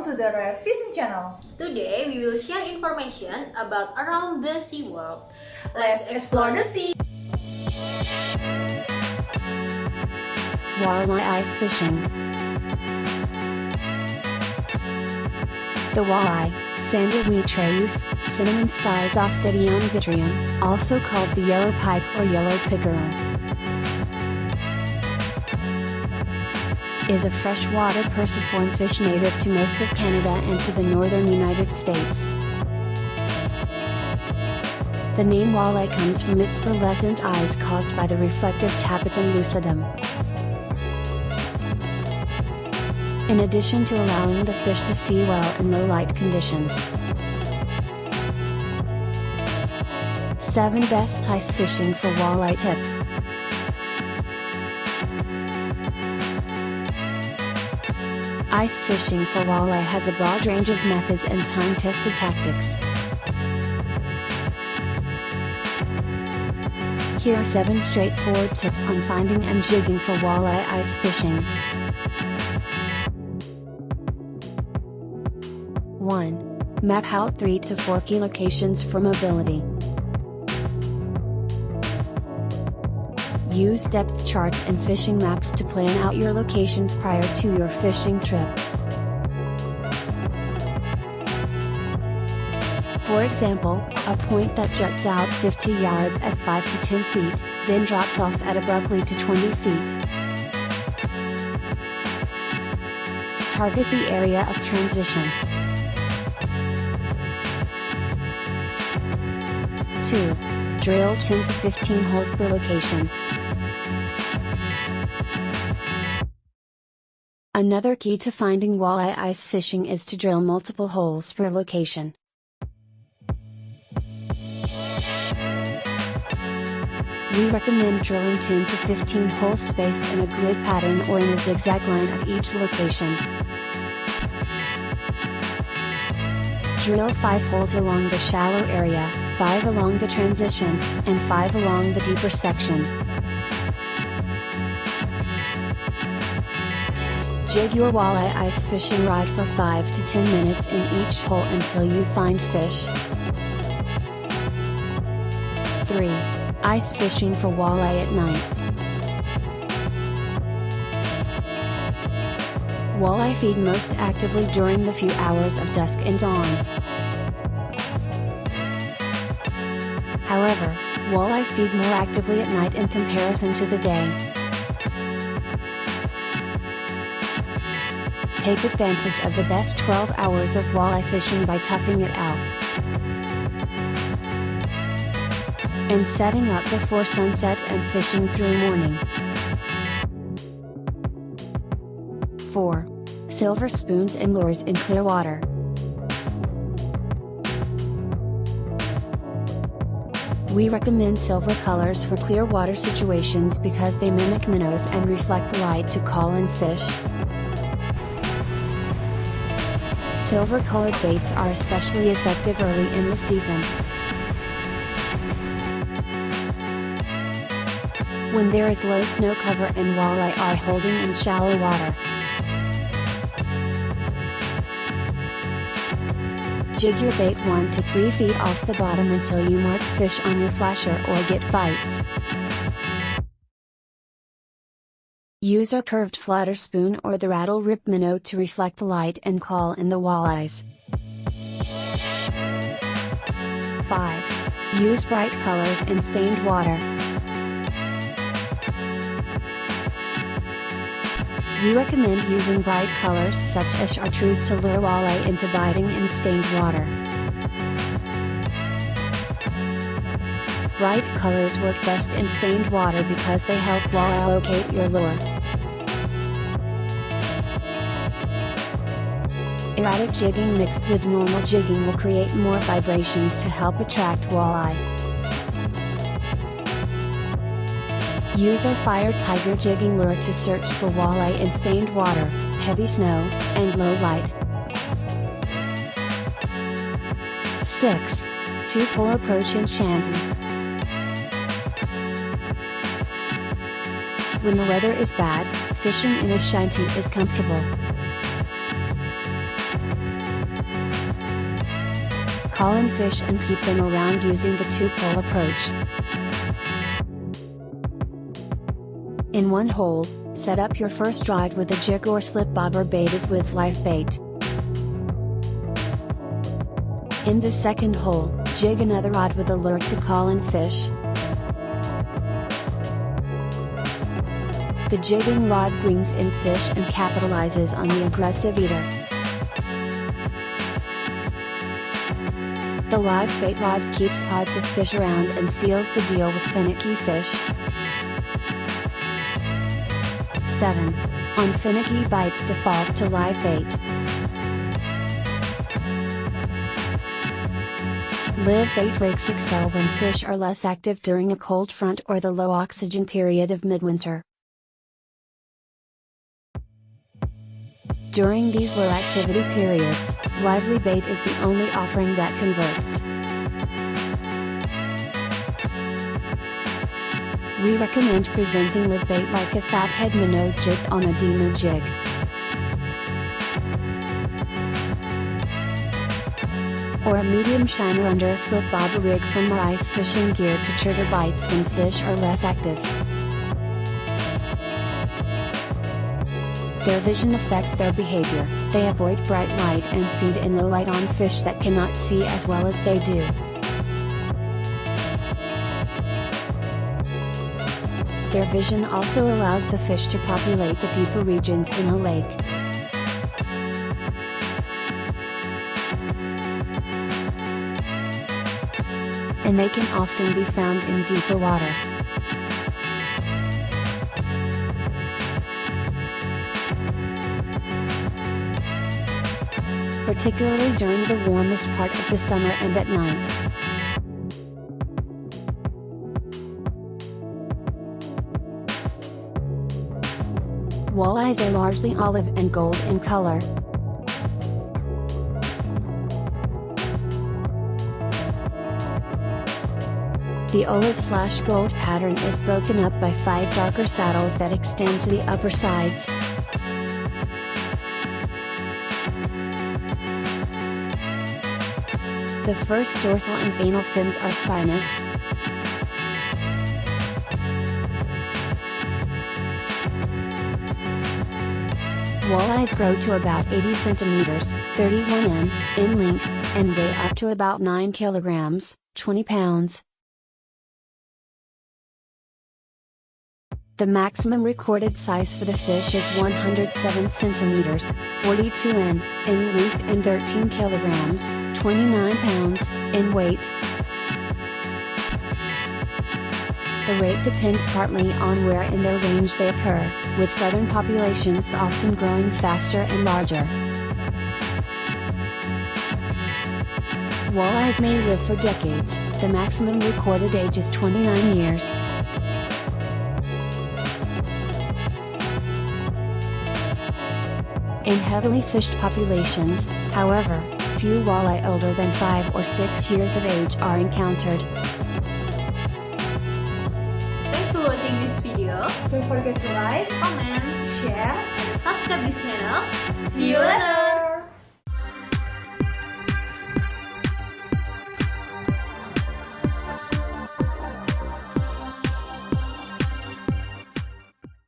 welcome to the Rev Fishing channel. Today we will share information about around the sea world. Let's explore the sea. Walleye ice fishing. The walleye, Sandowitreus, synonym Styzostidion vitrium, also called the yellow pike or yellow pickerel, is a freshwater perciform fish native to most of Canada and to the northern United States. The name walleye comes from its pearlescent eyes caused by the reflective tapetum lucidum. In addition to allowing the fish to see well in low light conditions. 7 best ice fishing for walleye tips. Ice fishing for walleye has a broad range of methods and time-tested tactics. Here are 7 straightforward tips on finding and jigging for walleye ice fishing. 1. Map out 3 to 4 key locations for mobility. Use depth charts and fishing maps to plan out your locations prior to your fishing trip. For example, a point that juts out 50 yards at 5 to 10 feet, then drops off at abruptly to 20 feet. Target the area of transition. 2. Drill 10 to 15 holes per location. Another key to finding walleye ice fishing is to drill multiple holes per location. We recommend drilling 10 to 15 holes spaced in a grid pattern or in a zigzag line at each location. Drill 5 holes along the shallow area, 5 along the transition, and 5 along the deeper section. Jig your walleye ice fishing rod for 5 to 10 minutes in each hole until you find fish. 3. Ice fishing for walleye at night. Walleye feed most actively during the few hours of dusk and dawn. However, walleye feed more actively at night in comparison to the day. Take advantage of the best 12 hours of walleye fishing by toughing it out and setting up before sunset and fishing through morning. 4. Silver spoons and lures in clear water. We recommend silver colors for clear water situations because they mimic minnows and reflect light to call in fish. Silver-colored baits are especially effective early in the season, when there is low snow cover and walleye are holding in shallow water. Jig your bait 1 to 3 feet off the bottom until you mark fish on your flasher or get bites. Use a curved flutter spoon or the rattle rip minnow to reflect light and call in the walleyes. 5. Use bright colors in stained water. We recommend using bright colors such as chartreuse to lure walleye into biting in stained water. Bright colors work best in stained water because they help walleye locate your lure. Erratic jigging mixed with normal jigging will create more vibrations to help attract walleye. Use our Fire Tiger jigging lure to search for walleye in stained water, heavy snow, and low light. 6. 2-pole approach in shanties. When the weather is bad, fishing in a shanty is comfortable. Call in fish and keep them around using the two-pole approach. In one hole, set up your first rod with a jig or slip bobber baited with live bait. In the second hole, jig another rod with a lure to call in fish. The jigging rod brings in fish and capitalizes on the aggressive eater. The live bait rod keeps pods of fish around and seals the deal with finicky fish. 7. On finicky bites, default to live bait. Live bait rigs excel when fish are less active during a cold front or the low oxygen period of midwinter. During these low activity periods, lively bait is the only offering that converts. We recommend presenting live bait like a fathead minnow jig on a demo jig. Or a medium shiner under a slip bobber rig from our ice fishing gear to trigger bites when fish are less active. Their vision affects their behavior. They avoid bright light and feed in low light on fish that cannot see as well as they do. Their vision also allows the fish to populate the deeper regions in a lake. And they can often be found in deeper water. Particularly during the warmest part of the summer and at night. Walleyes are largely olive and gold in color. The olive/gold pattern is broken up by 5 darker saddles that extend to the upper sides. The first dorsal and anal fins are spinous. Walleyes grow to about 80 centimeters, 31 in length, and weigh up to about 9 kilograms, 20 pounds. The maximum recorded size for the fish is 107 centimeters, 42 in length and 13 kilograms, 29 pounds, in weight. The rate depends partly on where in their range they occur, with southern populations often growing faster and larger. Walleyes may live for decades. The maximum recorded age is 29 years. In heavily fished populations, however, few walleye older than 5 or 6 years of age are encountered. Thanks for watching this video. Don't forget to like, Comment, share, and subscribe this channel. see you later!